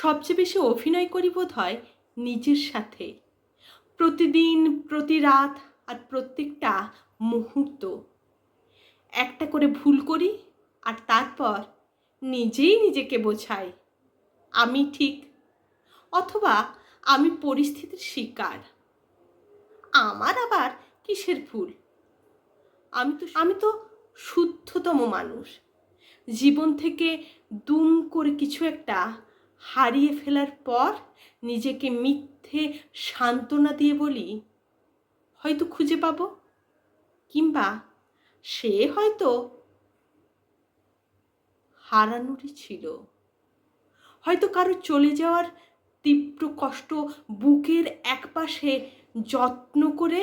সবচেয়ে বেশি অভিনয় করি বোধ হয় নিজের সাথে। প্রতিদিন, প্রতি রাত আর প্রত্যেকটা মুহূর্ত একটা করে ভুল করি আর তারপর নিজেই নিজেকে বোঝাই আমি ঠিক, অথবা আমি পরিস্থিতির শিকার। আমার আবার কিসের ভুল? আমি তো শুদ্ধতম মানুষ। জীবন থেকে দুম করে কিছু একটা হারিয়ে ফেলার পর নিজেকে মিথ্যে সান্ত্বনা দিয়ে বলি হয়তো খুঁজে পাবো, কিংবা সে হয়তো হারানোরই ছিল। হয়তো কারো চলে যাওয়ার তীব্র কষ্ট বুকের একপাশে যত্ন করে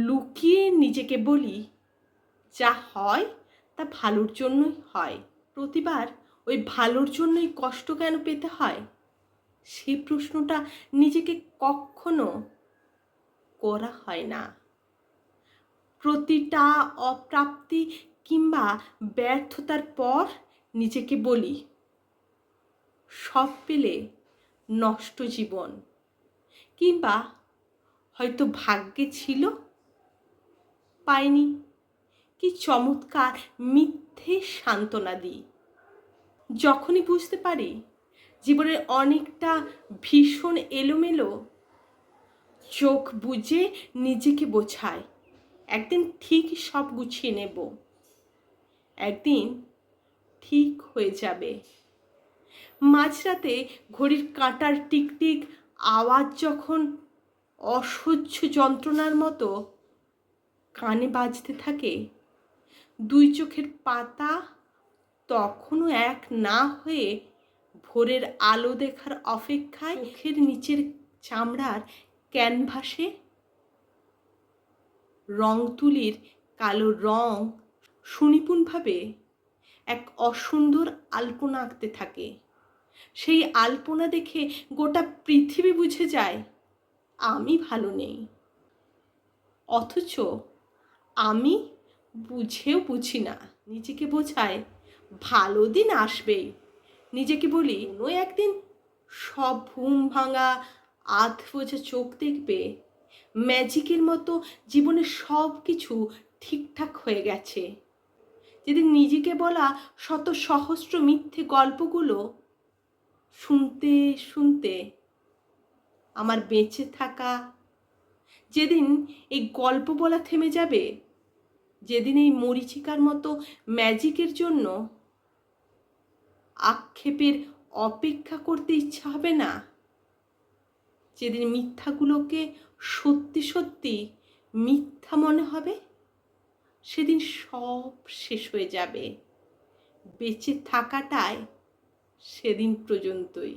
লুকিয়ে নিজেকে বলি যা হয় তা ভালোর জন্যই হয়। প্রতিবার ওই ভালোর জন্যই কষ্ট কেন পেতে হয়, সেই প্রশ্নটা নিজেকে কখনো করা হয় না। প্রতিটা অপ্রাপ্তি কিংবা ব্যর্থতার পর নিজেকে বলি সব পেলে নষ্ট জীবন, কিংবা হয়তো ভাগ্যে ছিল, পাইনি। কি চমৎকার মিথ্যে সান্ত্বনা দিই। যখনই বুঝতে পারি জীবনের অনেকটা ভীষণ এলোমেলো, চোখ বুজে নিজেকে বোঝায় একদিন ঠিক সব গুছিয়ে নেব, একদিন ঠিক হয়ে যাবে। মাঝরাতে ঘড়ির কাঁটার টিকটিক আওয়াজ যখন অসহ্য যন্ত্রণার মতো কানে বাজতে থাকে, দুই চোখের পাতা তখনও এক না হয়ে ভোরের আলো দেখার অপেক্ষায় চোখের নিচের চামড়ার ক্যানভাসে রং তুলির কালো রং সুনিপুণভাবে এক অসুন্দর আলপনা আঁকতে থাকে। সেই আলপনা দেখে গোটা পৃথিবী বুঝে যায় আমি ভালো নেই, অথচ আমি বুঝেও বুঝি না। নিজেকে বোঝায় ভালো দিন আসবেই। নিজেকে বলি ওই একদিন সব ঘুম ভাঙা আধ বোঝা চোখ দেখবে, ম্যাজিকের মতো জীবনের সব কিছু ঠিকঠাক হয়ে গেছে। যেদিন নিজেকে বলা শত সহস্র মিথ্যে গল্পগুলো শুনতে শুনতে আমার বেঁচে থাকা, যেদিন এই গল্প বলা থেমে যাবে, যেদিন এই মরীচিকার মতো ম্যাজিকের জন্য আক্ষেপের অপেক্ষা করতে ইচ্ছা হবে না, যেদিন মিথ্যাগুলোকে সত্যি সত্যি মিথ্যা মনে হবে, সেদিন সব শেষ হয়ে যাবে। বেঁচে থাকাটাই সেদিন পর্যন্তই।